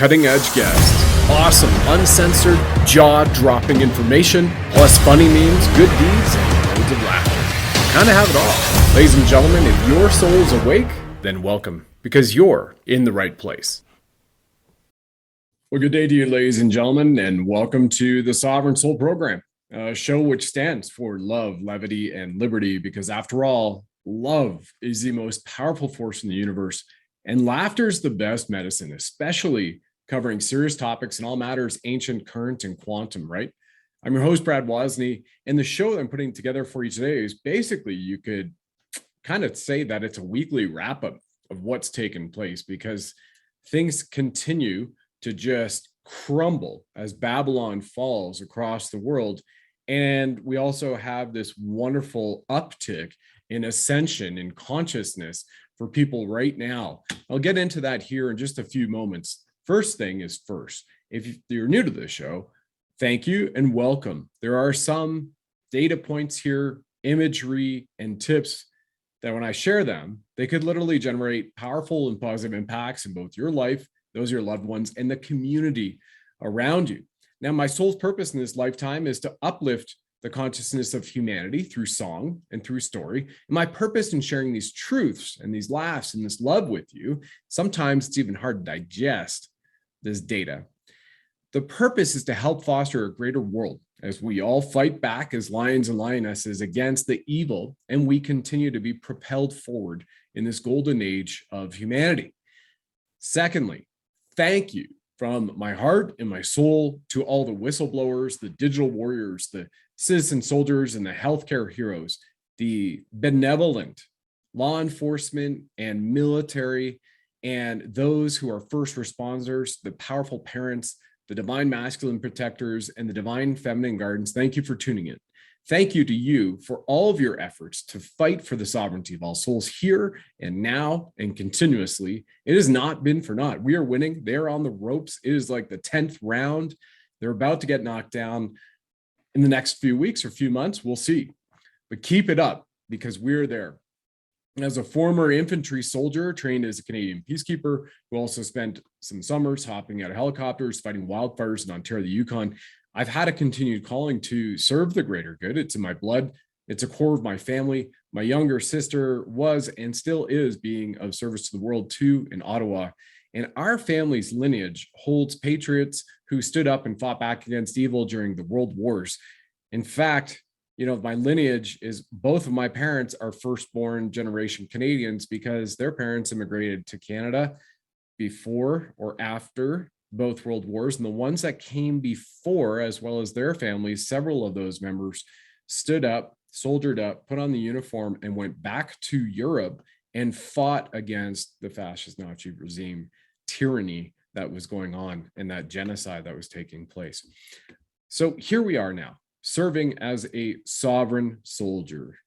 cutting edge guests, awesome, uncensored, jaw-dropping information, plus funny memes, good deeds, and loads of laughter. Kind of have it all. Ladies and gentlemen, if your soul is awake, then welcome, because you're in the right place. Well, good day to you, ladies and gentlemen, and welcome to the Sovereign Soul Program, a show which stands for love, levity, and liberty, because after all, love is the most powerful force in the universe, and laughter is the best medicine, especially covering serious topics in all matters ancient, current, and quantum, right? I'm your host, Brad Wozni, and the show that I'm putting together for you today is basically, you could kind of say that it's a weekly wrap-up of what's taken place, because things continue to just crumble as Babylon falls across the world. And we also have this wonderful uptick in ascension in consciousness for people right now. I'll get into that here in just a few moments. First thing is first, if you're new to this show, thank you and welcome. There are some data points here, imagery, and tips that when I share them, they could literally generate powerful and positive impacts in both your life, those of your loved ones, and the community around you. Now, my soul's purpose in this lifetime is to uplift the consciousness of humanity through song and through story. And my purpose in sharing these truths and these laughs and this love with you, sometimes it's even hard to digest this data. The purpose is to help foster a greater world as we all fight back as lions and lionesses against the evil, and we continue to be propelled forward in this golden age of humanity. Secondly, thank you from my heart and my soul to all the whistleblowers, the digital warriors, the citizen soldiers, and the healthcare heroes, the benevolent law enforcement and military, and those who are first responders, the powerful parents, the divine masculine protectors, and the divine feminine guardians. Thank you for tuning in. Thank you to you for all of your efforts to fight for the sovereignty of all souls here and now and continuously. It has not been for naught. We are winning. They're on the ropes. It is like the 10th round. They're about to get knocked down in the next few weeks or few months. We'll see. But keep it up, because we're there. As a former infantry soldier trained as a Canadian peacekeeper, who also spent some summers hopping out of helicopters, fighting wildfires in Ontario, the Yukon, I've had a continued calling to serve the greater good. It's in my blood. It's a core of my family. My younger sister was and still is being of service to the world too in Ottawa. And our family's lineage holds patriots who stood up and fought back against evil during the world wars. In fact, my lineage is both of my parents are firstborn generation Canadians, because their parents immigrated to Canada before or after both world wars. And the ones that came before, as well as their families, several of those members stood up, soldiered up, put on the uniform, and went back to Europe and fought against the fascist Nazi regime tyranny that was going on and that genocide that was taking place. So here we are now, serving as a sovereign soldier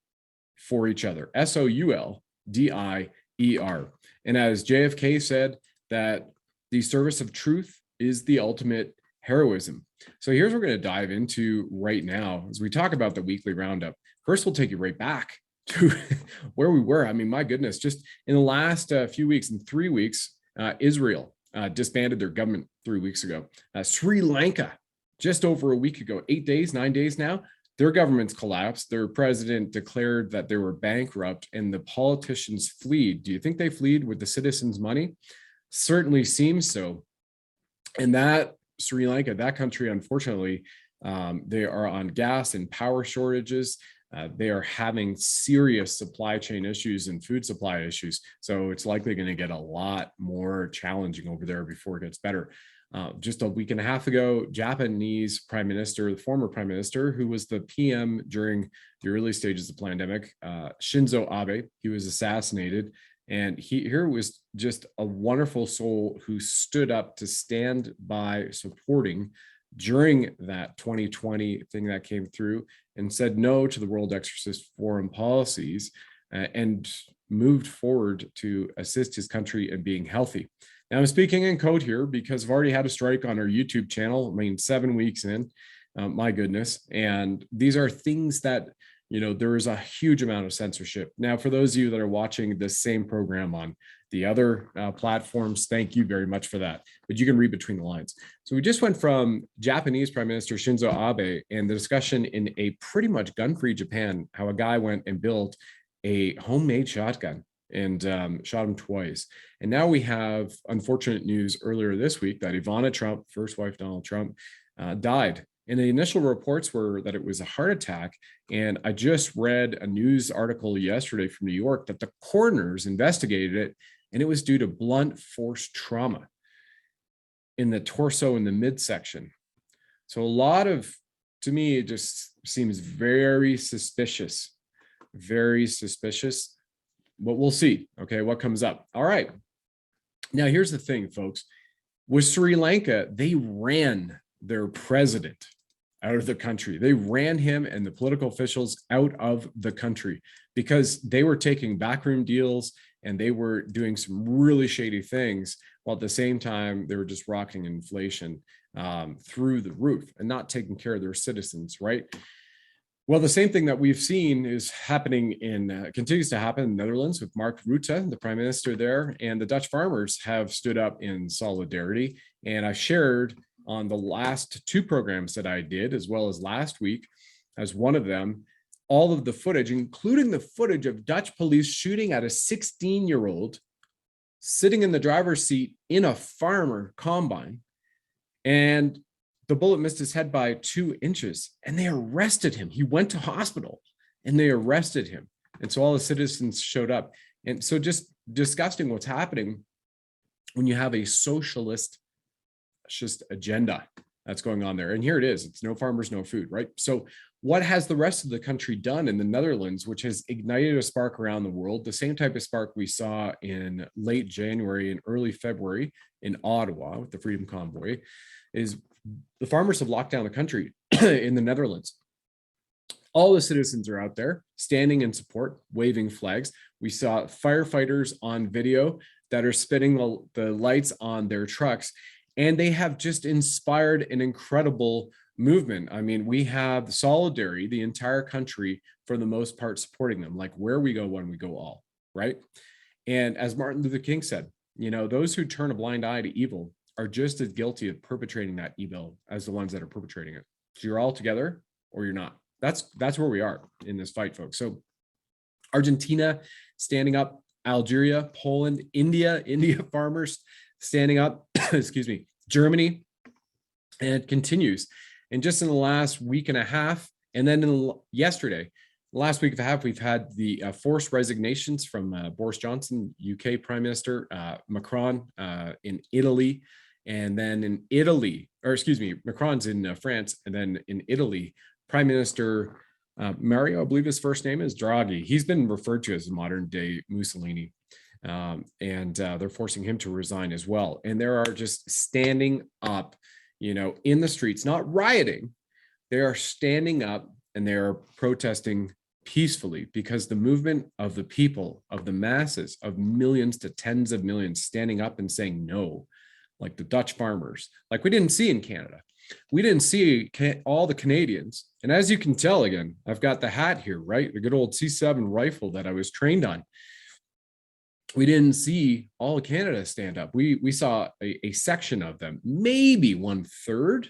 for each other, SOULDIER. And as JFK said, that the service of truth is the ultimate heroism. So here's what we're going to dive into right now as we talk about the weekly roundup. First, we'll take you right back to where we were. I mean, my goodness, just in the last few weeks, in 3 weeks, Israel disbanded their government 3 weeks ago. Sri Lanka, just over a week ago, 8 days, 9 days now, their government's collapsed. Their president declared that they were bankrupt, and the politicians fled. Do you think they fled with the citizens' money? Certainly seems so. And that Sri Lanka, that country, unfortunately, they are on gas and power shortages. They are having serious supply chain issues and food supply issues. So it's likely going to get a lot more challenging over there before it gets better. Just a week and a half ago, Japanese Prime Minister, the former Prime Minister, who was the PM during the early stages of the pandemic, Shinzo Abe, he was assassinated. And here was just a wonderful soul who stood up to stand by supporting during that 2020 thing that came through, and said no to the World Exorcist foreign policies and moved forward to assist his country in being healthy. Now, I'm speaking in code here because I've already had a strike on our YouTube channel. I mean, 7 weeks in, my goodness. And these are things that, there is a huge amount of censorship. Now, for those of you that are watching this same program on the other platforms. Thank you very much for that. But you can read between the lines. So we just went from Japanese Prime Minister Shinzo Abe and the discussion in a pretty much gun-free Japan, how a guy went and built a homemade shotgun and shot him twice. And now we have unfortunate news earlier this week that Ivana Trump, first wife Donald Trump, died. And the initial reports were that it was a heart attack. And I just read a news article yesterday from New York that the coroners investigated it, and it was due to blunt force trauma in the torso and the midsection. So a lot of, to me, it just seems very suspicious, very suspicious. But we'll see, okay, what comes up. All right. Now, here's the thing, folks. With Sri Lanka, they ran their president out of the country. They ran him and the political officials out of the country because they were taking backroom deals and they were doing some really shady things, while at the same time, they were just rocketing inflation through the roof and not taking care of their citizens, right? Well, the same thing that we've seen is happening continues to happen in the Netherlands with Mark Rutte, the prime minister there, and the Dutch farmers have stood up in solidarity. And I shared on the last two programs that I did, as well as last week, as one of them, all of the footage, including the footage of Dutch police shooting at a 16-year-old sitting in the driver's seat in a farmer combine. And the bullet missed his head by 2 inches, and they arrested him. He went to hospital and they arrested him. And so all the citizens showed up. And so just disgusting what's happening when you have a socialist just agenda that's going on there. And here it is. It's no farmers, no food, right? So what has the rest of the country done in the Netherlands, which has ignited a spark around the world, the same type of spark we saw in late January and early February in Ottawa with the Freedom Convoy, is the farmers have locked down the country in the Netherlands. All the citizens are out there standing in support, waving flags. We saw firefighters on video that are spinning the lights on their trucks, and they have just inspired an incredible movement. I mean, we have solidarity, the entire country, for the most part, supporting them, like where we go, when we go all, right? And as Martin Luther King said, you know, those who turn a blind eye to evil are just as guilty of perpetrating that evil as the ones that are perpetrating it. So you're all together or you're not. That's where we are in this fight, folks. So Argentina standing up, Algeria, Poland, India farmers standing up, excuse me, Germany, and it continues. And just in the last week and a half, and then yesterday, last week and a half, we've had the forced resignations from Boris Johnson, UK Prime Minister, Macron in Italy, and then in Italy, or excuse me, Macron's in France, and then in Italy, Prime Minister Mario, I believe his first name is Draghi. He's been referred to as the modern day Mussolini. And they're forcing him to resign as well. And there are just standing up, you know, in the streets, not rioting. They are standing up and they are protesting peacefully because the movement of the people, of the masses, of millions to tens of millions standing up and saying no, like the Dutch farmers, like we didn't see in Canada. We didn't see all the Canadians. And as you can tell, again, I've got the hat here, right? The good old C7 rifle that I was trained on. We didn't see all of Canada stand up. We saw a section of them, maybe 1/3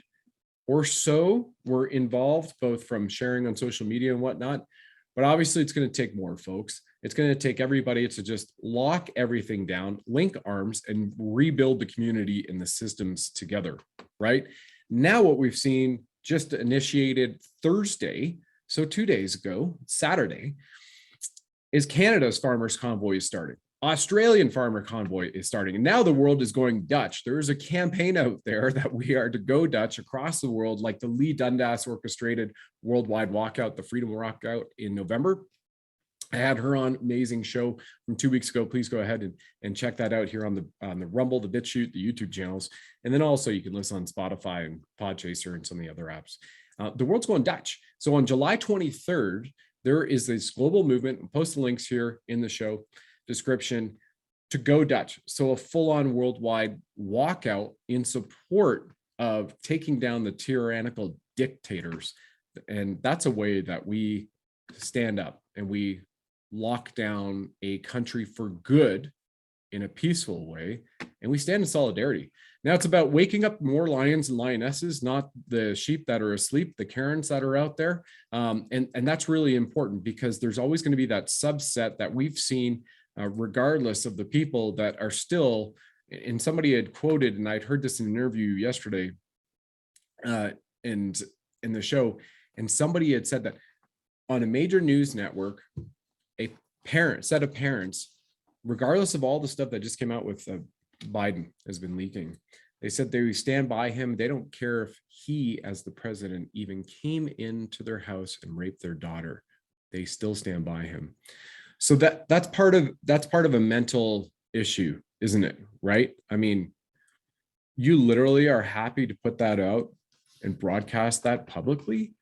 or so were involved, both from sharing on social media and whatnot. But obviously it's going to take more, folks. It's going to take everybody to just lock everything down, link arms, and rebuild the community and the systems together, right? Now what we've seen just initiated Thursday, so 2 days ago, Saturday, is Canada's Farmers Convoy is starting. Australian Farmer Convoy is starting. And now the world is going Dutch. There is a campaign out there that we are to go Dutch across the world, like the Lee Dundas orchestrated worldwide walkout, the Freedom Walkout in November. I had her on, amazing show from 2 weeks ago. Please go ahead and check that out here on the Rumble, the BitChute, the YouTube channels. And then also you can listen on Spotify and Podchaser and some of the other apps. The world's going Dutch. So on July 23rd, there is this global movement. I'll post the links here in the show description to go Dutch. So a full-on worldwide walkout in support of taking down the tyrannical dictators. And that's a way that we stand up and we lock down a country for good in a peaceful way, and we stand in solidarity. Now it's about waking up more lions and lionesses, not the sheep that are asleep, the Karens that are out there. And that's really important, because there's always going to be that subset that we've seen, regardless of the people that are still, and somebody had quoted, and I'd heard this in an interview yesterday, and in the show, and somebody had said that on a major news network, a set of parents, regardless of all the stuff that just came out with Biden has been leaking, they said they stand by him. They don't care if he, as the president, even came into their house and raped their daughter. They still stand by him. So that's part of a mental issue, isn't it? Right? I mean, you literally are happy to put that out and broadcast that publicly.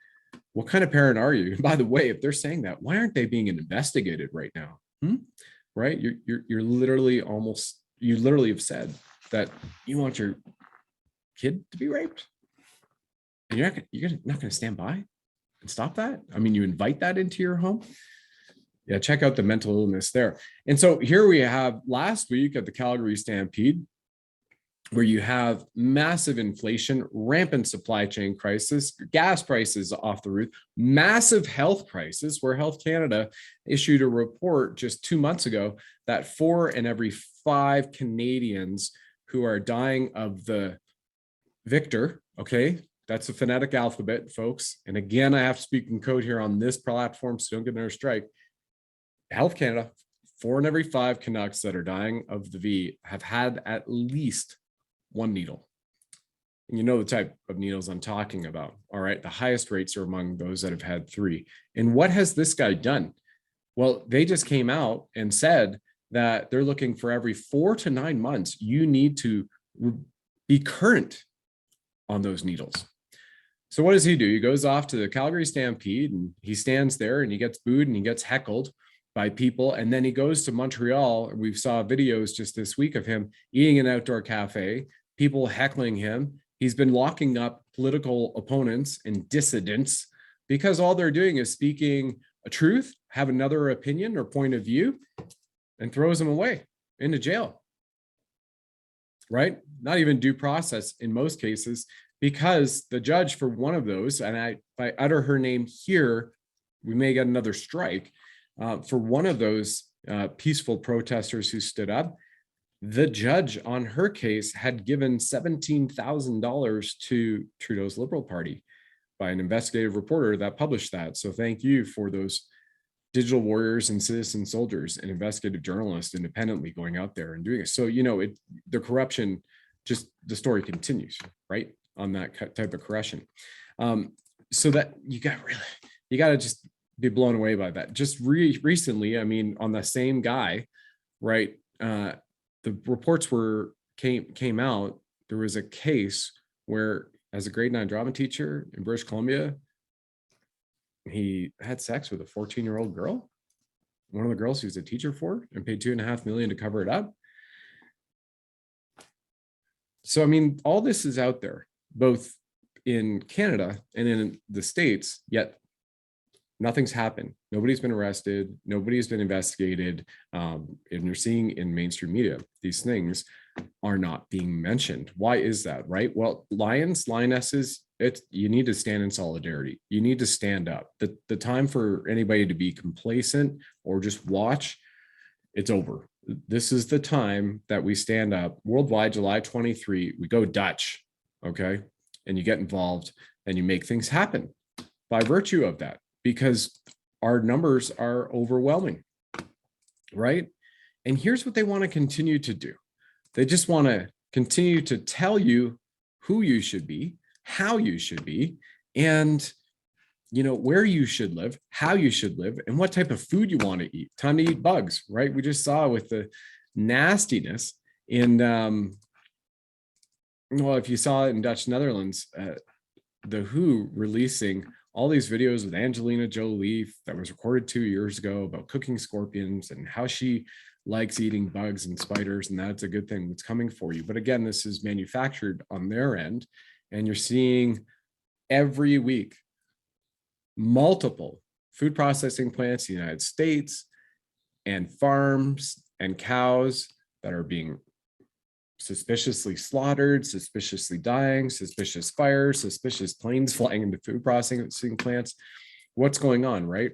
What kind of parent are you? And by the way, if they're saying that, why aren't they being investigated right now? Right? You're literally you literally have said that you want your kid to be raped, and you're not going to stand by and stop that. I mean, you invite that into your home. Yeah, check out the mental illness there. And so here we have last week at the Calgary Stampede, where you have massive inflation, rampant supply chain crisis, gas prices off the roof, massive health crisis, where Health Canada issued a report just 2 months ago that 4 in every 5 Canadians who are dying of the Victor, okay, that's a phonetic alphabet, folks. And again, I have to speak in code here on this platform, so don't get another strike. Health Canada, 4 in every 5 Canucks that are dying of the V have had at least 1 needle. And you know the type of needles I'm talking about. All right. The highest rates are among those that have had 3. And what has this guy done? Well, they just came out and said that they're looking for every 4 to 9 months, you need to be current on those needles. So what does he do? He goes off to the Calgary Stampede and he stands there and he gets booed and he gets heckled by people. And then he goes to Montreal, and we saw videos just this week of him eating an outdoor cafe, people heckling him. He's been locking up political opponents and dissidents because all they're doing is speaking a truth, have another opinion or point of view, and throws them away into jail. Right? Not even due process in most cases, because the judge for one of those, and if I utter her name here, we may get another strike. For one of those peaceful protesters who stood up, the judge on her case had given $17,000 to Trudeau's Liberal Party by an investigative reporter that published that. So thank you for those digital warriors and citizen soldiers and investigative journalists independently going out there and doing it. So, you know, the corruption, just the story continues, right, on that type of corruption. So that you got to just be blown away by that. Just recently, I mean, on the same guy, right? The reports came out. There was a case where, as a grade 9 drama teacher in British Columbia, he had sex with a 14-year-old girl, one of the girls he was a teacher for, and paid $2.5 million to cover it up. So, I mean, all this is out there, both in Canada and in the States, yet nothing's happened. Nobody's been arrested. Nobody's been investigated. And you're seeing in mainstream media, these things are not being mentioned. Why is that, right? Well, lionesses, you need to stand in solidarity. You need to stand up. The time for anybody to be complacent or just watch, it's over. This is the time that we stand up. Worldwide, July 23, we go Dutch, okay? And you get involved and you make things happen by virtue of that, because our numbers are overwhelming, right? And here's what they want to continue to do. They just want to continue to tell you who you should be, how you should be, and you know where you should live, how you should live, and what type of food you want to eat. Time to eat bugs, right? We just saw with the nastiness in, well, if you saw it in Dutch Netherlands, the WHO releasing all these videos with Angelina Jolie that was recorded 2 years ago about cooking scorpions and how she likes eating bugs and spiders, and that's a good thing that's coming for you. But again, this is manufactured on their end, and you're seeing every week multiple food processing plants in the United States and farms and cows that are being suspiciously slaughtered, suspiciously dying, suspicious fires, suspicious planes flying into food processing plants. What's going on, right?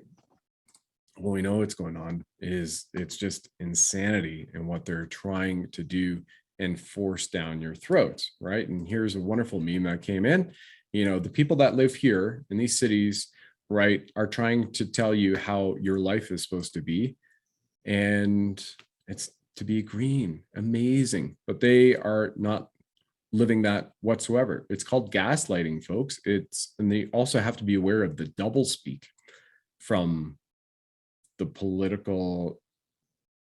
Well, we know what's going on is it's just insanity in what they're trying to do and force down your throats, right? And here's a wonderful meme that came in. You know, the people that live here in these cities, right, are trying to tell you how your life is supposed to be. And it's to be green, amazing, but they are not living that whatsoever. It's called gaslighting, folks. And they also have to be aware of the doublespeak from the political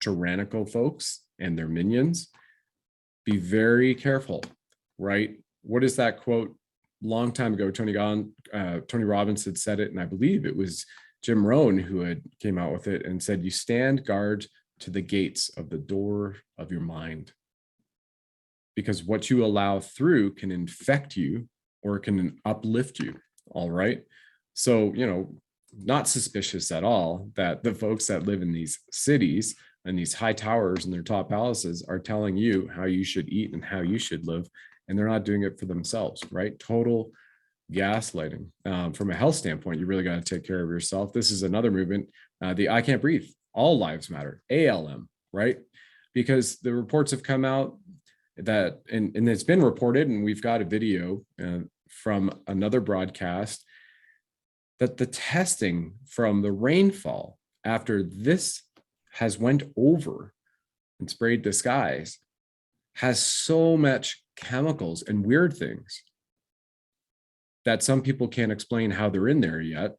tyrannical folks and their minions. Be very careful, right? What is that quote? Long time ago, Tony Robbins had said it, and I believe it was Jim Rohn who had came out with it and said, you stand guard to the gates of the door of your mind, because what you allow through can infect you or can uplift you. All right. So, you know, not suspicious at all that the folks that live in these cities and these high towers and their top palaces are telling you how you should eat and how you should live. And they're not doing it for themselves, right? Total gaslighting. From a health standpoint, you really got to take care of yourself. This is another movement, the I Can't Breathe, All Lives Matter, ALM, right? Because the reports have come out that, and it's been reported, and we've got a video from another broadcast, that the testing from the rainfall after this has went over and sprayed the skies has so much chemicals and weird things that some people can't explain how they're in there yet.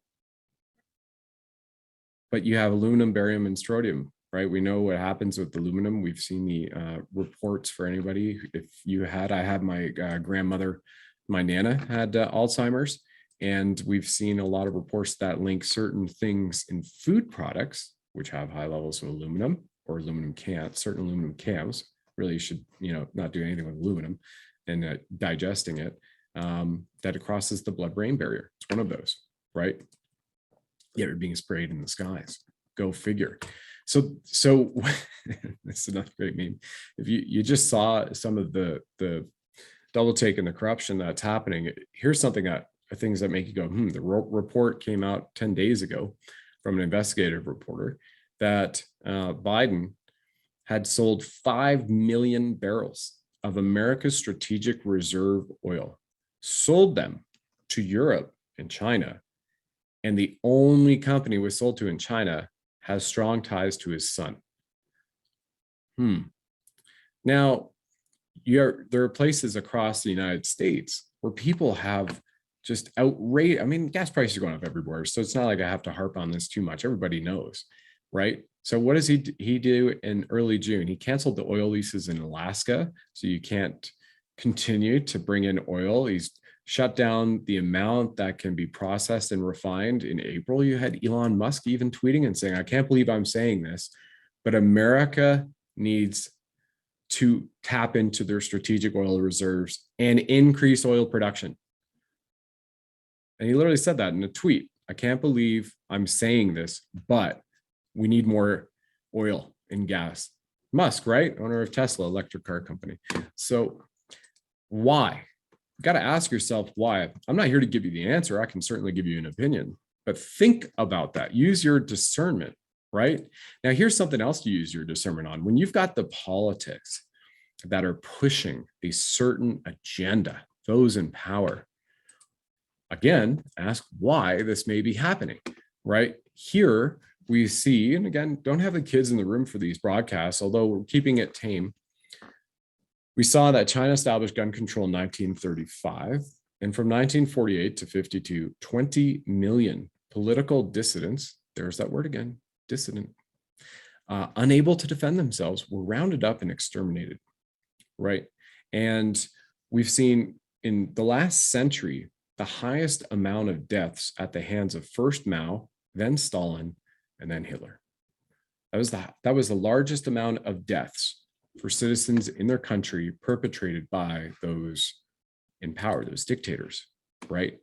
But you have aluminum, barium, and strontium, right? We know what happens with aluminum. We've seen the reports for anybody. If you had, I had my grandmother, my Nana had Alzheimer's, and we've seen a lot of reports that link certain things in food products, which have high levels of aluminum or aluminum cans, certain aluminum cans. Really, you should, you know, not do anything with aluminum and digesting it, that it crosses the blood-brain barrier. It's one of those, right? Yet you're being sprayed in the skies. Go figure. So this is another great meme. If you just saw some of the double take and the corruption that's happening, here's something that things that make you go, the report came out 10 days ago from an investigative reporter that Biden had sold 5 million barrels of America's strategic reserve oil, sold them to Europe and China. And the only company was sold to in China has strong ties to his son. Now, there are places across the United States where people have just outrage. I mean, gas prices are going up everywhere, so it's not like I have to harp on this too much. Everybody knows, right? So what does he do in early June? He canceled the oil leases in Alaska, so you can't continue to bring in oil. He's shut down the amount that can be processed and refined. In April, you had Elon Musk even tweeting and saying, I can't believe I'm saying this, but America needs to tap into their strategic oil reserves and increase oil production. And he literally said that in a tweet. I can't believe I'm saying this, but we need more oil and gas. Musk, right? Owner of Tesla, electric car company. So why? You got to ask yourself why. I'm not here to give you the answer. I can certainly give you an opinion, but think about that. Use your discernment, right? Now, here's something else to use your discernment on. When you've got the politics that are pushing a certain agenda, those in power, again, ask why this may be happening, right? Here we see, and again, don't have the kids in the room for these broadcasts, although we're keeping it tame. We saw that China established gun control in 1935, and from 1948 to 52, 20 million political dissidents, there's that word again, dissident, unable to defend themselves, were rounded up and exterminated, right? And we've seen in the last century, the highest amount of deaths at the hands of first Mao, then Stalin, and then Hitler. That was the largest amount of deaths for citizens in their country perpetrated by those in power, those dictators, right?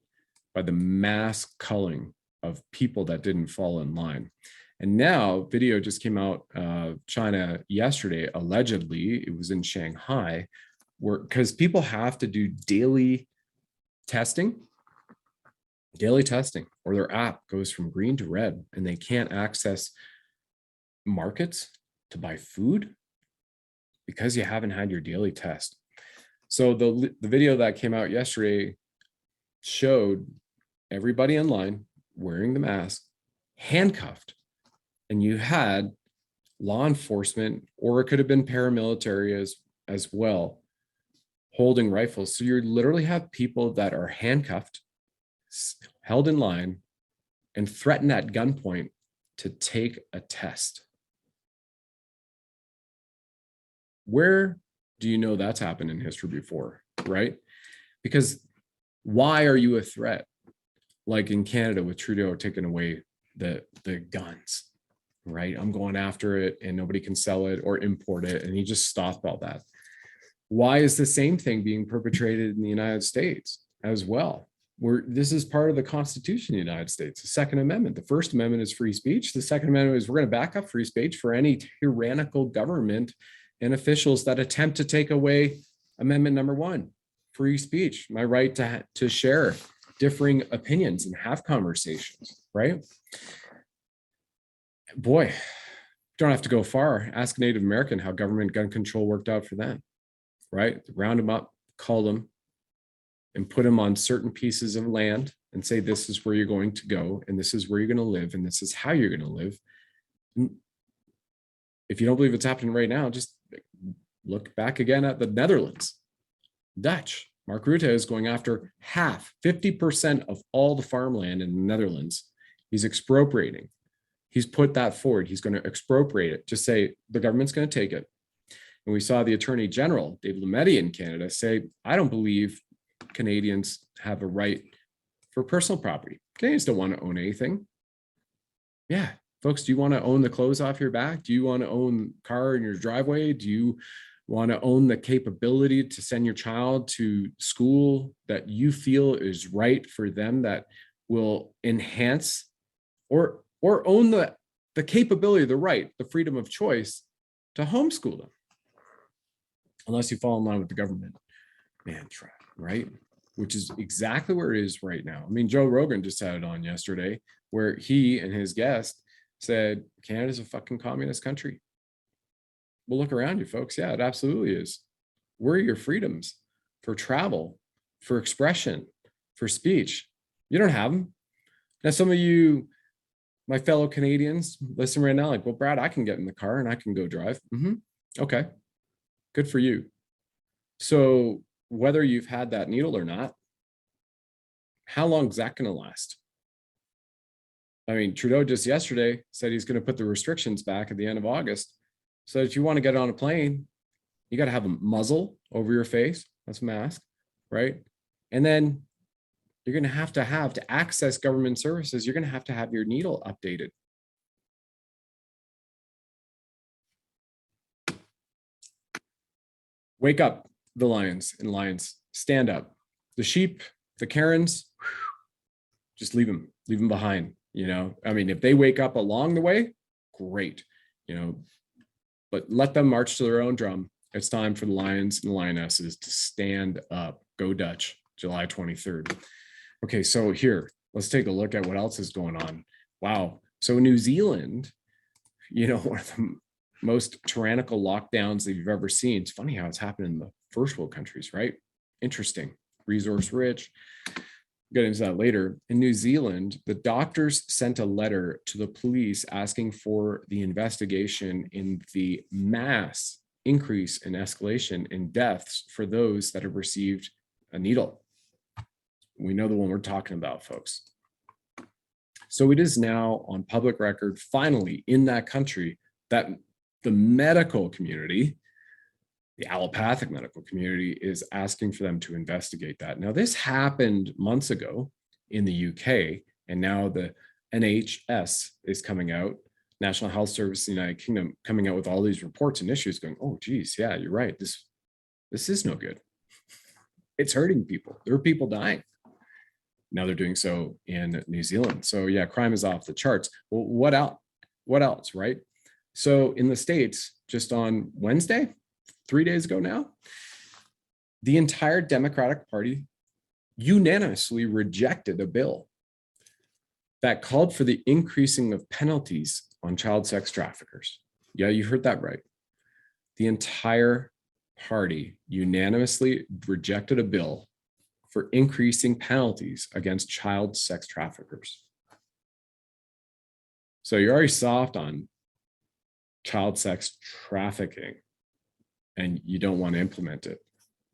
By the mass culling of people that didn't fall in line. And now video just came out of China yesterday, allegedly, it was in Shanghai, where because people have to do daily testing, or their app goes from green to red and they can't access markets to buy food because you haven't had your daily test. So the video that came out yesterday showed everybody in line wearing the mask, handcuffed, and you had law enforcement, or it could have been paramilitary as well, holding rifles. So you literally have people that are handcuffed, held in line, and threatened at gunpoint to take a test. Where do you know that's happened in history before, right? Because why are you a threat? Like in Canada with Trudeau taking away the guns, right? I'm going after it and nobody can sell it or import it. And he just stopped all that. Why is the same thing being perpetrated in the United States as well? This is part of the Constitution of the United States, the Second Amendment. The First Amendment is free speech. The Second Amendment is we're going to back up free speech for any tyrannical government and officials that attempt to take away Amendment number 1, free speech, my right to share differing opinions and have conversations, right? Boy, don't have to go far. Ask a Native American how government gun control worked out for them, right? Round them up, call them, and put them on certain pieces of land and say, this is where you're going to go, and this is where you're going to live, and this is how you're going to live. If you don't believe it's happening right now, just look back again at the Netherlands. Dutch. Mark Rutte is going after 50% of all the farmland in the Netherlands. He's expropriating. He's put that forward. He's going to expropriate it. Just say the government's going to take it. And we saw the Attorney General, David Lametti in Canada, say, I don't believe Canadians have a right for personal property. Canadians don't want to own anything. Yeah, folks, do you want to own the clothes off your back? Do you want to own a car in your driveway? Do you want to own the capability to send your child to school that you feel is right for them, that will enhance or own the capability, the right, the freedom of choice to homeschool them? Unless you fall in line with the government. Man, try, right? Which is exactly where it is right now. I mean, Joe Rogan just had it on yesterday where he and his guest said, Canada's a fucking communist country. Well, look around you, folks. Yeah, it absolutely is. Where are your freedoms for travel, for expression, for speech? You don't have them. Now, some of you, my fellow Canadians, listen right now, like, well, Brad, I can get in the car and I can go drive. Okay, good for you. So whether you've had that needle or not, how long is that going to last? I mean, Trudeau just yesterday said he's going to put the restrictions back at the end of August. So if you want to get on a plane, you got to have a muzzle over your face. That's a mask, right? And then you're going to have to access government services, you're going to have your needle updated. Wake up, the lions and lions, stand up. The sheep, the Karens, just leave them behind. You know, I mean, if they wake up along the way, great, you know, but let them march to their own drum. It's time for the lions and the lionesses to stand up. Go Dutch, July 23rd. Okay, so here, let's take a look at what else is going on. Wow. So New Zealand, you know, one of the most tyrannical lockdowns that you've ever seen. It's funny how it's happened in the first world countries, right? Interesting. Resource rich. Get into that later. In New Zealand, the doctors sent a letter to the police asking for the investigation in the mass increase in escalation in deaths for those that have received a needle. We know the one we're talking about, folks. So it is now on public record, finally, in that country, that the medical community, the allopathic medical community, is asking for them to investigate that. Now, this happened months ago in the UK, and now the NHS is coming out, National Health Service in the United Kingdom, coming out with all these reports and issues going, oh, geez, yeah, you're right. This is no good. It's hurting people. There are people dying. Now they're doing so in New Zealand. So yeah, crime is off the charts. Well, what else? What else, right? So in the States, just on Wednesday, 3 days ago now, the entire Democratic Party unanimously rejected a bill that called for the increasing of penalties on child sex traffickers. Yeah, you heard that right. The entire party unanimously rejected a bill for increasing penalties against child sex traffickers. So you're already soft on child sex trafficking and you don't want to implement it.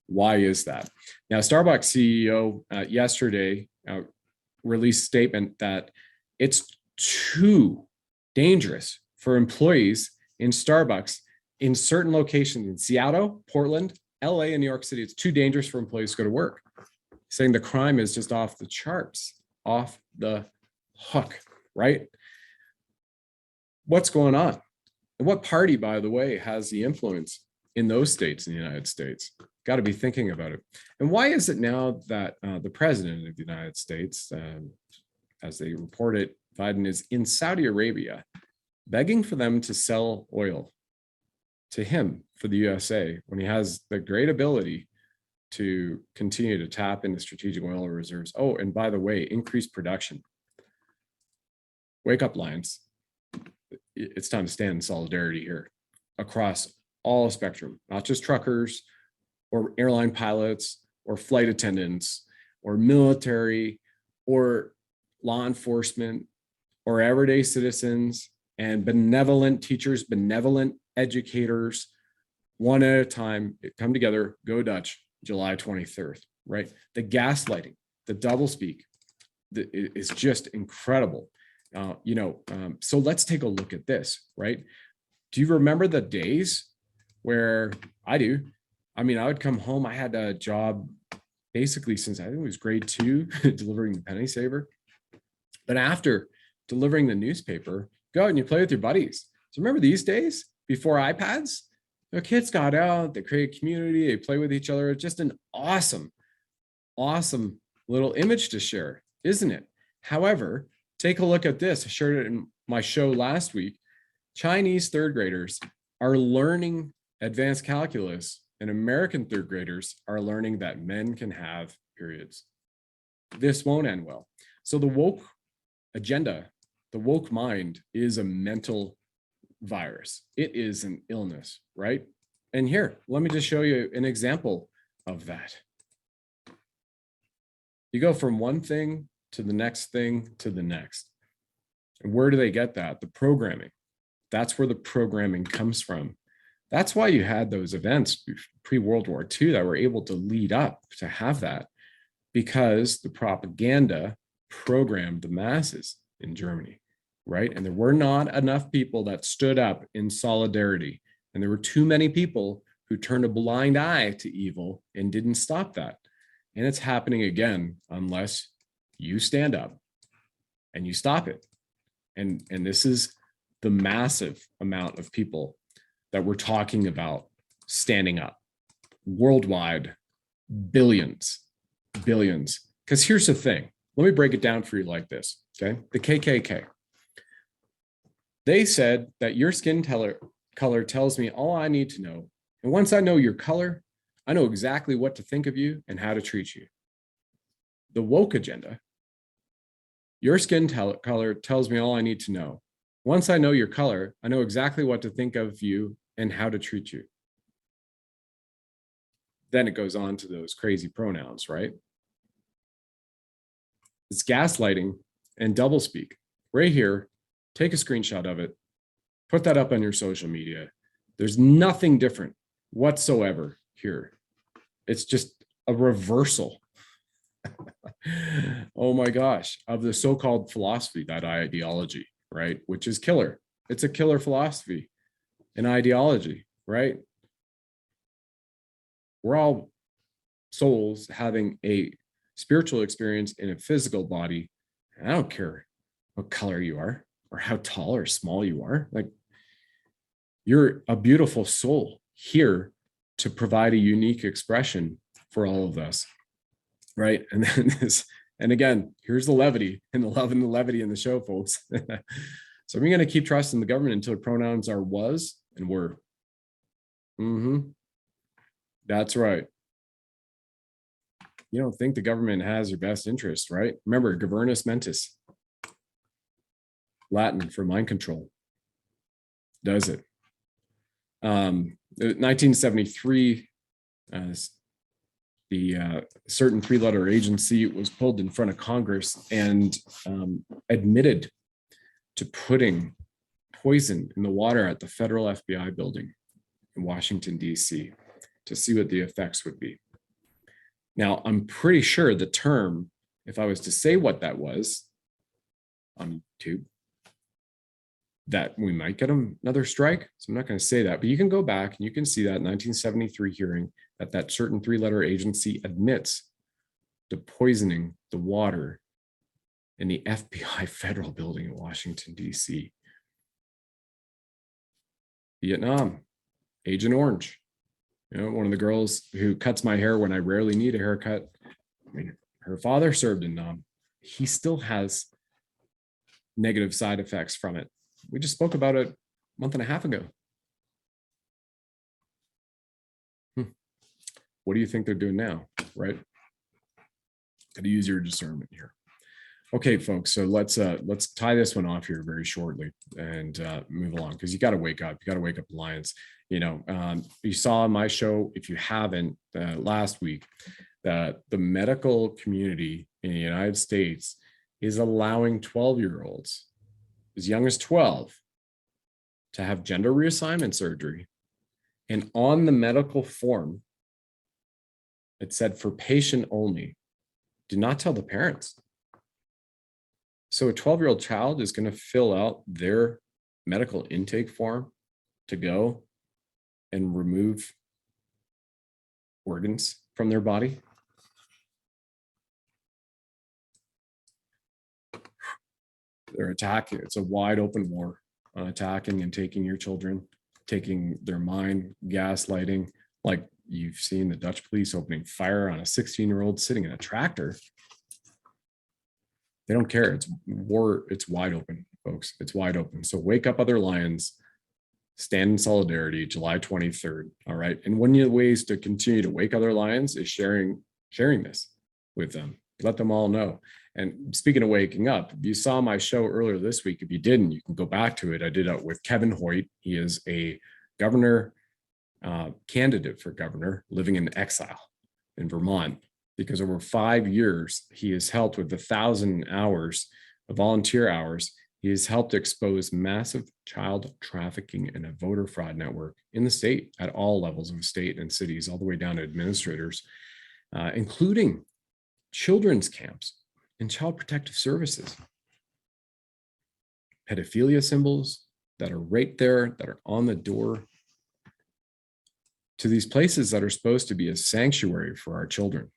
Why is that? Now, Starbucks CEO yesterday released a statement that it's too dangerous for employees in Starbucks in certain locations in Seattle, Portland, LA, and New York City. It's too dangerous for employees to go to work, saying the crime is just off the charts, off the hook, right? What's going on? And what party, by the way, has the influence in those states in the United States? Got to be thinking about it. And why is it now that the president of the United States, as they reported, Biden is in Saudi Arabia, begging for them to sell oil to him for the USA when he has the great ability to continue to tap into strategic oil reserves? Oh, and by the way, increase production. Wake up, Lions. It's time to stand in solidarity here across all spectrum, not just truckers or airline pilots or flight attendants or military or law enforcement or everyday citizens and benevolent teachers, benevolent educators, one at a time, come together, go Dutch, July 23rd, right? The gaslighting, the doublespeak is just incredible. So let's take a look at this, right? Do you remember the days where I do? I mean, I would come home. I had a job basically since I think it was grade 2, delivering the penny saver. But after delivering the newspaper, go out and you play with your buddies. So remember these days before iPads? The kids got out, they create community, they play with each other. It's just an awesome, awesome little image to share, isn't it? However, take a look at this. I shared it in my show last week. Chinese third graders are learning advanced calculus, and American third graders are learning that men can have periods. This won't end well. So the woke agenda, the woke mind, is a mental virus. It is an illness, right? And here, let me just show you an example of that. You go from one thing to the next thing to the next. And where do they get that? The programming. That's where the programming comes from. That's why you had those events pre-World War II that were able to lead up to have that, because the propaganda programmed the masses in Germany, right? And there were not enough people that stood up in solidarity. And there were too many people who turned a blind eye to evil and didn't stop that. And it's happening again unless you stand up and you stop it. And this is the massive amount of people that we're talking about standing up worldwide, billions. Because here's the thing. Let me break it down for you like this, okay? The KKK. They said that your skin color tells me all I need to know. And once I know your color, I know exactly what to think of you and how to treat you. The woke agenda. Your skin color tells me all I need to know. Once I know your color, I know exactly what to think of you and how to treat you. Then it goes on to those crazy pronouns, right? It's gaslighting and doublespeak. Right here, take a screenshot of it, put that up on your social media. There's nothing different whatsoever here. It's just a reversal. Oh my gosh, of the so-called philosophy, that ideology, right? Which is killer. It's a killer philosophy, an ideology, right? We're all souls having a spiritual experience in a physical body. I don't care what color you are or how tall or small you are. Like, you're a beautiful soul here to provide a unique expression for all of us, right? And then this, and again, here's the levity and the love and the levity in the show, folks. So we're going to keep trusting the government until pronouns are was and were. That's right. You don't think the government has your best interest, right? Remember, governus mentis, Latin for mind control. Does it? 1973, the certain three-letter agency was pulled in front of Congress and admitted to putting poison in the water at the federal FBI building in Washington, D.C. to see what the effects would be. Now, I'm pretty sure the term, if I was to say what that was on YouTube, that we might get another strike. So I'm not going to say that, but you can go back and you can see that 1973 hearing that certain three-letter agency admits to poisoning the water in the FBI federal building in Washington, D.C. Vietnam, Agent Orange. You know, one of the girls who cuts my hair when I rarely need a haircut. I mean, her father served in Nam. He still has negative side effects from it. We just spoke about it a month and a half ago. What do you think they're doing now, right? Got to use your discernment here. Okay, folks, so let's tie this one off here very shortly and move along, because you got to wake up. You got to wake up, Lions. You know, you saw on my show, if you haven't, last week, that the medical community in the United States is allowing 12-year-olds as young as 12 to have gender reassignment surgery. And on the medical form, it said for patient only. Do not tell the parents. So a 12-year-old child is going to fill out their medical intake form to go and remove organs from their body. They're attacking. It's a wide open war on attacking and taking your children, taking their mind, gaslighting, like you've seen the Dutch police opening fire on a 16-year-old sitting in a tractor. They don't care. It's war. It's wide open, folks. It's wide open. So wake up, other Lions. Stand in solidarity, July 23rd. All right. And one of the ways to continue to wake other Lions is sharing this with them. Let them all know. And speaking of waking up, if you saw my show earlier this week, if you didn't, you can go back to it. I did it with Kevin Hoyt. He is a governor, candidate for governor living in exile in Vermont, because over 5 years, he has helped with 1,000 hours of volunteer hours. He has helped expose massive child trafficking and a voter fraud network in the state at all levels of state and cities, all the way down to administrators, including children's camps and child protective services. Pedophilia symbols that are right there, that are on the door to these places that are supposed to be a sanctuary for our children,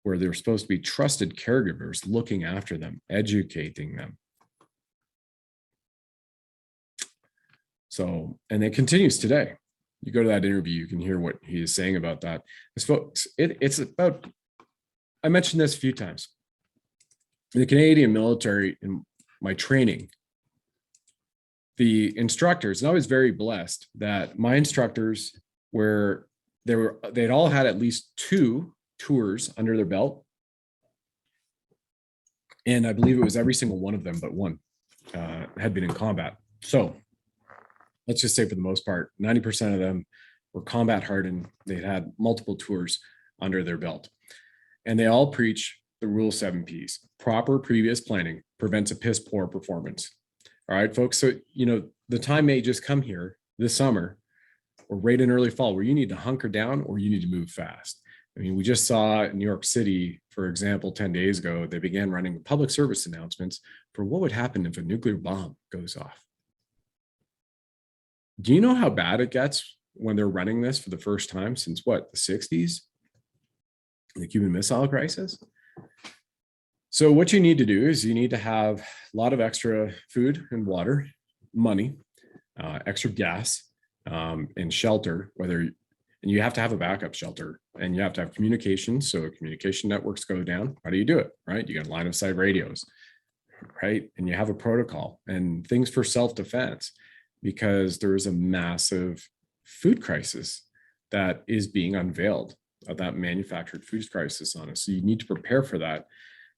where they're supposed to be trusted caregivers looking after them, educating them. So, and it continues today. You go to that interview, you can hear what he is saying about that. Because folks, it's about, I mentioned this a few times. In the Canadian military, in my training, the instructors, and I was very blessed that my instructors they'd all had at least 2 tours under their belt. And I believe it was every single one of them but one had been in combat. So let's just say for the most part, 90% of them were combat hardened. They had multiple tours under their belt. And they all preach the rule 7 Ps. Proper previous planning prevents a piss poor performance. All right, folks. So, you know, the time may just come here this summer or right in early fall where you need to hunker down or you need to move fast. I mean, we just saw in New York City, for example, 10 days ago, they began running public service announcements for what would happen if a nuclear bomb goes off. Do you know how bad it gets when they're running this for the first time since what, the 60s? The Cuban Missile Crisis? So what you need to do is you need to have a lot of extra food and water, money, extra gas, and shelter, and you have to have a backup shelter, and you have to have communication. So communication networks go down. How do you do it? Right? You got line of sight radios, right? And you have a protocol and things for self-defense, because there is a massive food crisis that is being unveiled, that manufactured foods crisis on us. So you need to prepare for that.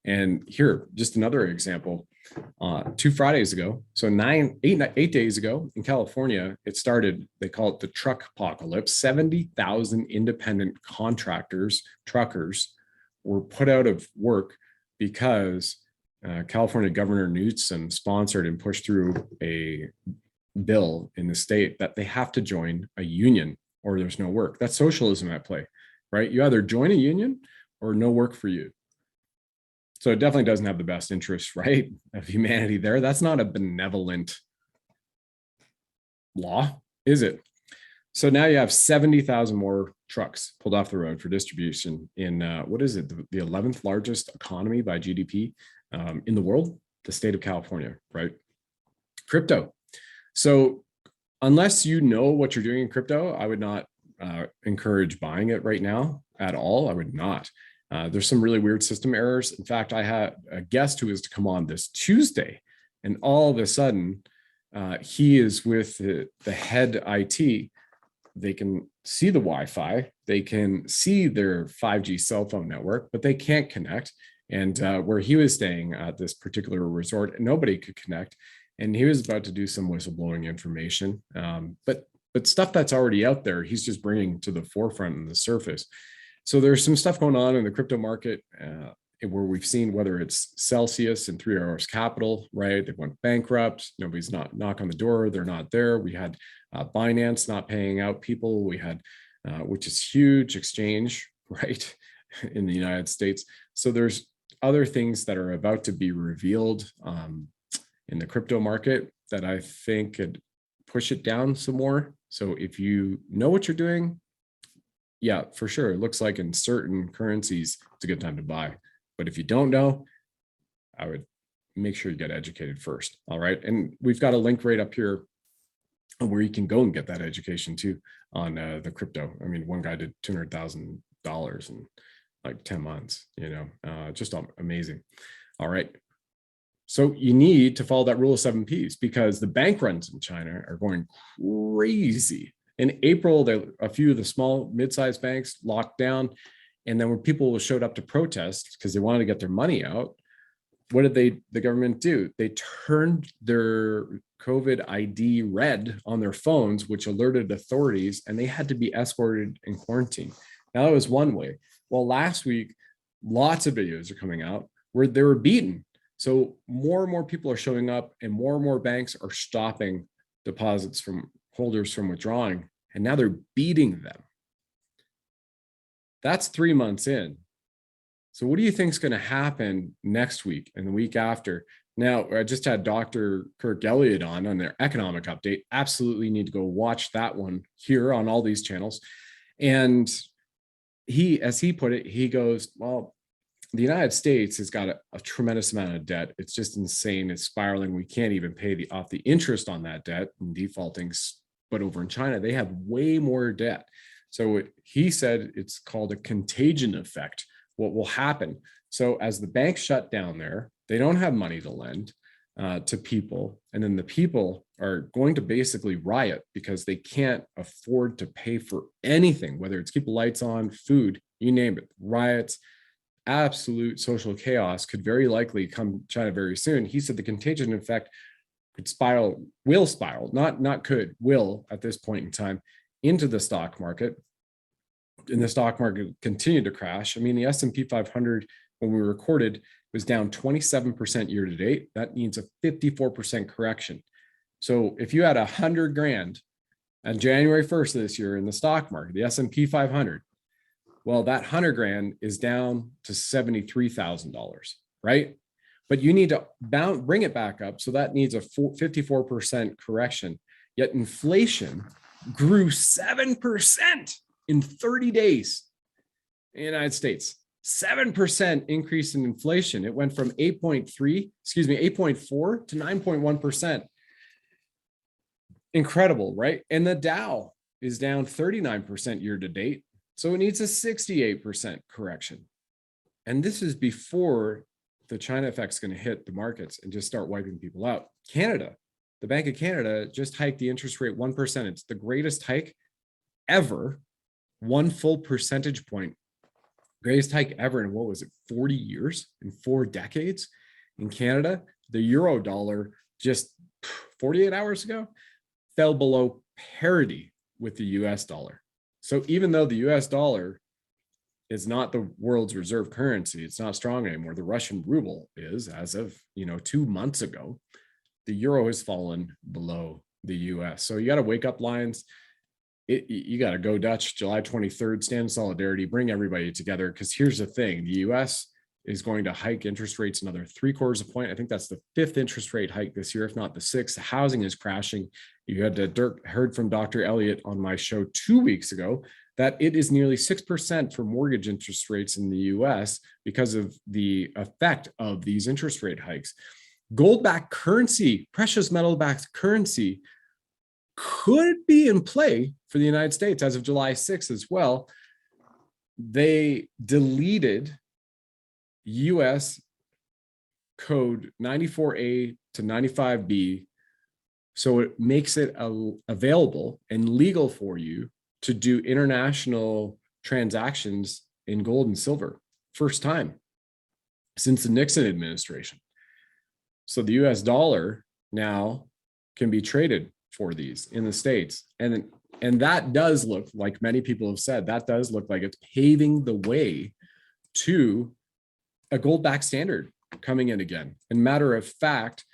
And here, just another example, 2 Fridays ago, so 8 days ago in California, it started, they call it the truck apocalypse. 70,000 independent contractors, truckers, were put out of work because California Governor Newsom sponsored and pushed through a bill in the state that they have to join a union or there's no work. That's socialism at play, right? You either join a union or no work for you. So it definitely doesn't have the best interests, right, of humanity there. That's not a benevolent law, is it? So now you have 70,000 more trucks pulled off the road for distribution in, what is it, the 11th largest economy by GDP in the world, the state of California, right? Crypto. So unless you know what you're doing in crypto, I would not encourage buying it right now at all. I would not. There's some really weird system errors. In fact, I had a guest who was to come on this Tuesday, and all of a sudden, he is with the head IT. They can see the Wi-Fi, they can see their 5G cell phone network, but they can't connect. And where he was staying at this particular resort, nobody could connect. And he was about to do some whistleblowing information, but stuff that's already out there, he's just bringing to the forefront and the surface. So there's some stuff going on in the crypto market where we've seen, whether it's Celsius and 3 Arrows Capital, right? They went bankrupt. Nobody's not knock on the door. They're not there. We had Binance not paying out people. We had, which is huge exchange, right, in the United States. So there's other things that are about to be revealed in the crypto market that I think could push it down some more. So if you know what you're doing, yeah, for sure. It looks like in certain currencies, it's a good time to buy. But if you don't know, I would make sure you get educated first. All right. And we've got a link right up here where you can go and get that education too on the crypto. I mean, one guy did $200,000 in like 10 months, just amazing. All right. So you need to follow that rule of 7 Ps, because the bank runs in China are going crazy. In April, a few of the small, mid-sized banks locked down. And then when people showed up to protest because they wanted to get their money out, what did the government do? They turned their COVID ID red on their phones, which alerted authorities, and they had to be escorted and quarantined. Now, that was one way. Well, last week, lots of videos are coming out where they were beaten. So more and more people are showing up, and more banks are stopping deposits from holders from withdrawing, and now they're beating them. That's 3 months in. So what do you think is going to happen next week and the week after? Now, I just had Dr. Kirk Elliott on their economic update. Absolutely need to go watch that one here on all these channels. And he, as he put it, he goes, well, the United States has got a tremendous amount of debt. It's just insane. It's spiraling. We can't even pay off the interest on that debt and defaulting. But over in China, they have way more debt. So he said it's called a contagion effect. What will happen? So as the banks shut down there, they don't have money to lend to people. And then the people are going to basically riot because they can't afford to pay for anything, whether it's keep the lights on, food, you name it, riots. Absolute social chaos could very likely come to China very soon. He said the contagion effect could spiral, will spiral, not could, will at this point in time, into the stock market. And the stock market continued to crash. I mean, the S&P 500, when we recorded, was down 27% year to date. That means a 54% correction. So if you had 100 grand on January 1st of this year in the stock market, the S&P 500, well, that 100 grand is down to $73,000, right? But you need to bring it back up. So that needs a 54% correction. Yet inflation grew 7% in 30 days in the United States. 7% increase in inflation. It went from 8.4 to 9.1%. Incredible, right? And the Dow is down 39% year to date. So it needs a 68% correction. And this is before the China effect's going to hit the markets and just start wiping people out. Canada, the Bank of Canada just hiked the interest rate 1%. It's the greatest hike ever, 1 full percentage point. Greatest hike ever in, what was it, 40 years, in 4 decades in Canada. The euro dollar just 48 hours ago fell below parity with the US dollar. So even though the US dollar is not the world's reserve currency, it's not strong anymore, the Russian ruble is, as of 2 months ago, the euro has fallen below the US. So you got to wake up, Lions. You got to go Dutch. July 23rd, stand in solidarity, bring everybody together. Because here's the thing, the US is going to hike interest rates another 3/4 of a point. I think that's the 5th interest rate hike this year, if not the 6th. Housing is crashing. You had heard from Dr. Elliott on my show 2 weeks ago that it is nearly 6% for mortgage interest rates in the US because of the effect of these interest rate hikes. Gold-backed currency, precious metal-backed currency, could be in play for the United States as of July 6th as well. They deleted US code 94A to 95B, so it makes it available and legal for you to do international transactions in gold and silver. First time since the Nixon administration. So the US dollar now can be traded for these in the States. And that does look, like many people have said, that does look like it's paving the way to a gold-backed standard coming in again. And matter of fact,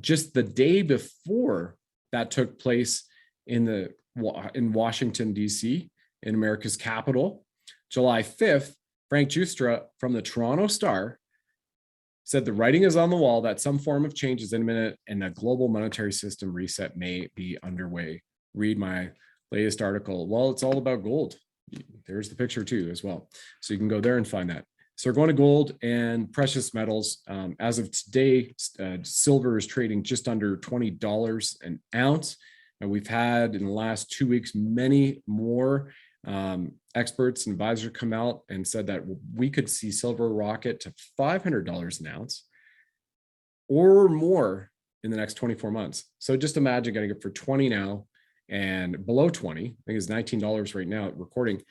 just the day before that took place in Washington, D.C., in America's capital, July 5th, Frank Giustra from the Toronto Star said the writing is on the wall that some form of change is imminent and a global monetary system reset may be underway. Read my latest article. Well, it's all about gold. There's the picture too as well. So you can go there and find that. So we're going to gold and precious metals. As of today, silver is trading just under $20 an ounce. And we've had in the last 2 weeks, many more experts and advisors come out and said that we could see silver rocket to $500 an ounce or more in the next 24 months. So just imagine getting it for 20 now and below 20. I think it's $19 right now at recording.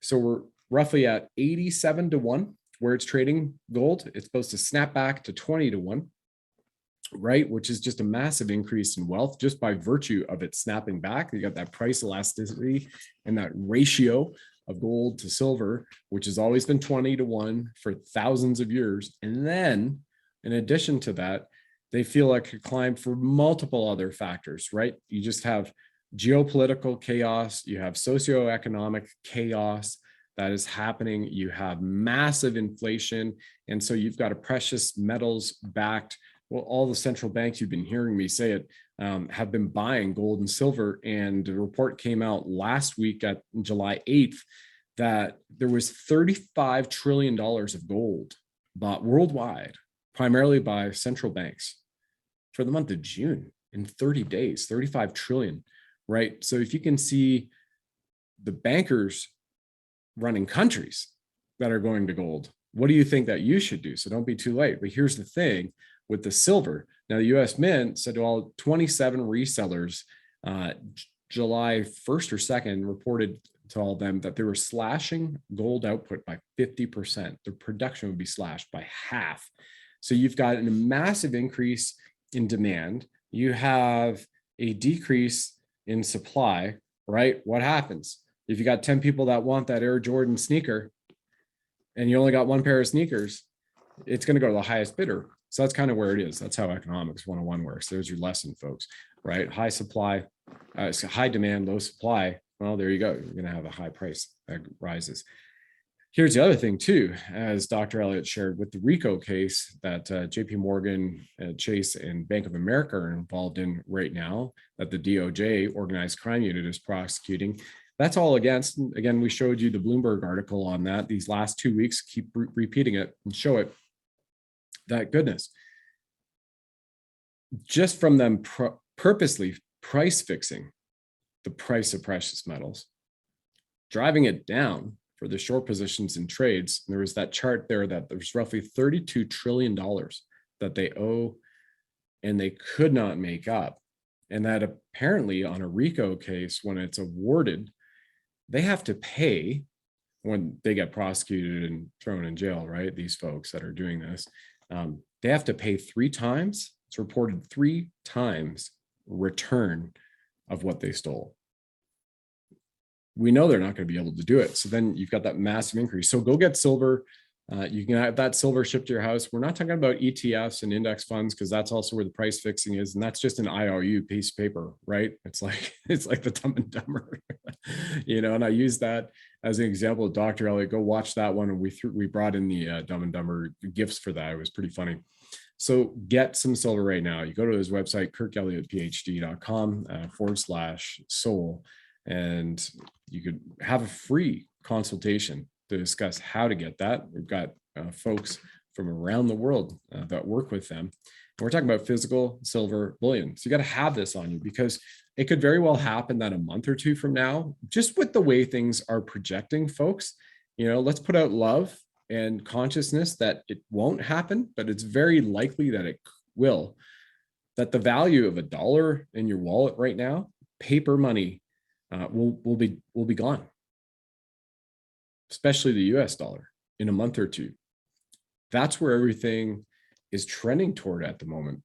So we're roughly at 87 to 1 where it's trading gold. It's supposed to snap back to 20 to 1, right? Which is just a massive increase in wealth just by virtue of it snapping back. You got that price elasticity and that ratio of gold to silver, which has always been 20 to 1 for thousands of years. And then in addition to that, they feel like it could climb for multiple other factors, right? You just have geopolitical chaos, you have socioeconomic chaos that is happening, you have massive inflation, and so you've got a precious metals backed, well, all the central banks, you've been hearing me say it, have been buying gold and silver. And the report came out last week at July 8th that there was $35 trillion of gold bought worldwide, primarily by central banks for the month of June in 30 days, 35 trillion, right? So if you can see the bankers running countries that are going to gold, what do you think that you should do? So don't be too late. But here's the thing with the silver. Now, the US Mint said to all 27 resellers, July 1st or 2nd, reported to all of them that they were slashing gold output by 50%. Their production would be slashed by half. So you've got a massive increase in demand. You have a decrease in supply, right? What happens? If you got 10 people that want that Air Jordan sneaker and you only got one pair of sneakers, it's going to go to the highest bidder. So that's kind of where it is. That's how economics 101 works. There's your lesson, folks, right? High supply, high demand, low supply. Well, there you go. You're going to have a high price that rises. Here's the other thing too, as Dr. Elliott shared with the RICO case that JP Morgan, Chase, and Bank of America are involved in right now, that the DOJ, Organized Crime Unit, is prosecuting. That's all against, again, we showed you the Bloomberg article on that. These last 2 weeks, keep repeating it and show it. That goodness, just from them purposely price fixing the price of precious metals, driving it down for the short positions in trades. And there was that chart there that there's roughly $32 trillion that they owe and they could not make up. And that apparently on a RICO case, when it's awarded, they have to pay when they get prosecuted and thrown in jail, right? These folks that are doing this, they have to pay 3 times. It's reported 3 times return of what they stole. We know they're not going to be able to do it. So then you've got that massive increase. So go get silver. You can have that silver shipped to your house. We're not talking about ETFs and index funds because that's also where the price fixing is. And that's just an IOU piece of paper, right? It's like the Dumb and Dumber, and I use that as an example of Dr. Elliott. Go watch that one. And we brought in the Dumb and Dumber gifts for that. It was pretty funny. So get some silver right now. You go to his website, kirkelliottphd.com/soul, and you could have a free consultation to discuss how to get that. We've got folks from around the world that work with them. And we're talking about physical silver bullion. So you got to have this on you because it could very well happen that a month or two from now, just with the way things are projecting, folks, let's put out love and consciousness that it won't happen, but it's very likely that it will, that the value of $1 in your wallet right now, paper money, will be gone, especially the US dollar, in a month or two. That's where everything is trending toward at the moment.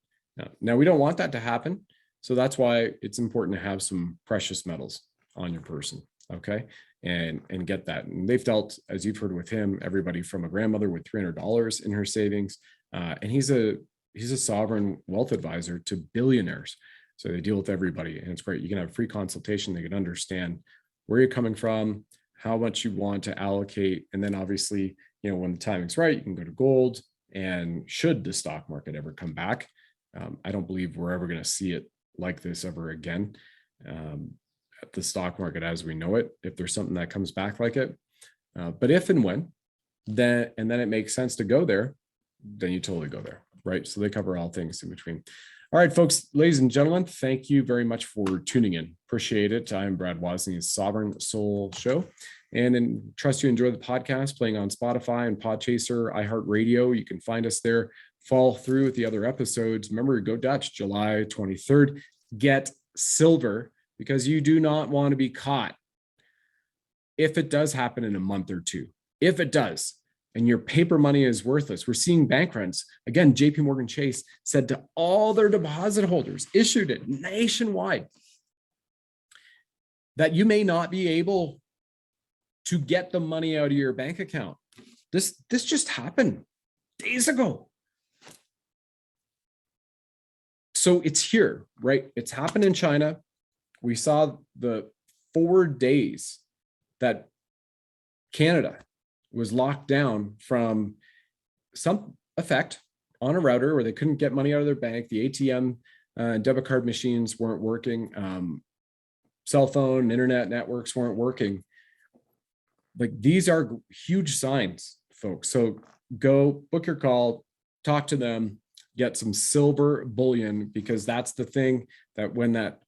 Now, we don't want that to happen. So that's why it's important to have some precious metals on your person, okay? And get that. And they've dealt, as you've heard with him, everybody from a grandmother with $300 in her savings. And he's a sovereign wealth advisor to billionaires. So they deal with everybody, and it's great. You can have a free consultation. They can understand where you're coming from, how much you want to allocate. And then obviously, when the timing's right, you can go to gold. And should the stock market ever come back, I don't believe we're ever going to see it like this ever again. At the stock market as we know it, if there's something that comes back like it. But if and when, then it makes sense to go there, then you totally go there, right? So they cover all things in between. All right, folks, ladies and gentlemen, thank you very much for tuning in. Appreciate it. I'm Brad Wozniak's Sovereign Soul Show. And trust you enjoy the podcast playing on Spotify and Podchaser, iHeartRadio. You can find us there. Follow through with the other episodes. Remember, go Dutch, July 23rd. Get silver because you do not want to be caught. If it does happen in a month or two, if it does, and your paper money is worthless. We're seeing bank runs. Again, JP Morgan Chase said to all their deposit holders, issued it nationwide, that you may not be able to get the money out of your bank account. This just happened days ago. So it's here, right? It's happened in China. We saw the 4 days that Canada was locked down from some effect on a router where they couldn't get money out of their bank. The ATM and debit card machines weren't working. Cell phone, internet networks weren't working. Like, these are huge signs, folks. So go book your call, talk to them, get some silver bullion, because that's the thing that when that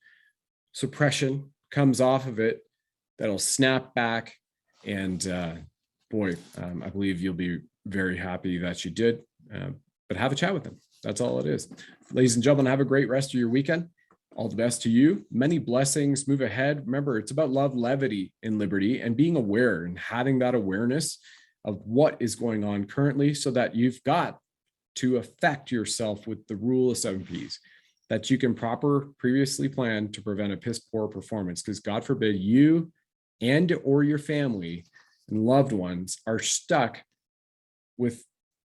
suppression comes off of it, that'll snap back. And I believe you'll be very happy that you did, but have a chat with them. That's all it is. Ladies and gentlemen, have a great rest of your weekend. All the best to you. Many blessings. Move ahead. Remember, it's about love, levity, and liberty, and being aware and having that awareness of what is going on currently so that you've got to affect yourself with the rule of 7 Ps, that you can previously plan to prevent a piss poor performance, because God forbid you and or your family and loved ones are stuck with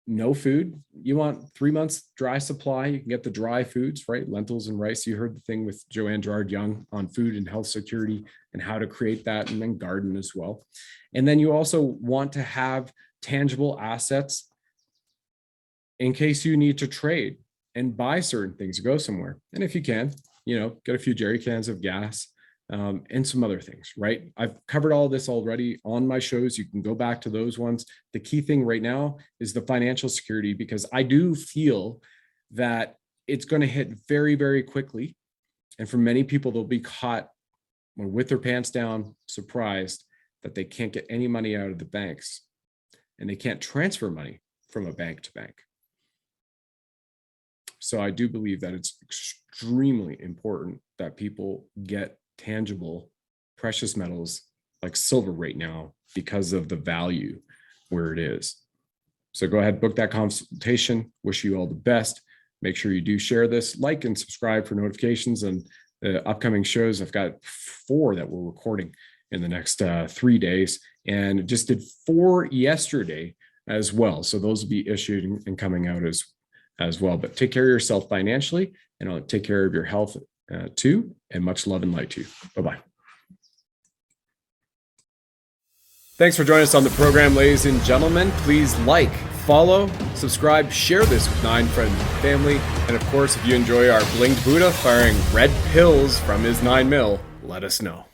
no food. You want 3 months dry supply. You can get the dry foods, right? Lentils and rice. You heard the thing with Joanne Gerard-Young on food and health security and how to create that, and then garden as well. And then you also want to have tangible assets in case you need to trade and buy certain things to go somewhere. And if you can, get a few jerry cans of gas, and some other things, right? I've covered all this already on my shows. You can go back to those ones. The key thing right now is the financial security, because I do feel that it's going to hit very, very quickly. And for many people, they'll be caught with their pants down, surprised that they can't get any money out of the banks and they can't transfer money from a bank to bank. So I do believe that it's extremely important that people get tangible precious metals like silver right now because of the value where it is. So go ahead, book that consultation. Wish you all the best. Make sure you do share this, like and subscribe for notifications and the upcoming shows. I've got 4 that we're recording in the next 3 days, and just did 4 yesterday as well. So those will be issued and coming out as well. But take care of yourself financially, and I'll take care of your health too. And much love and light to you. Bye-bye. Thanks for joining us on the program, ladies and gentlemen. Please like, follow, subscribe, share this with 9 friends and family. And of course, if you enjoy our Bling'd Buddha firing red pills from his 9mm, let us know.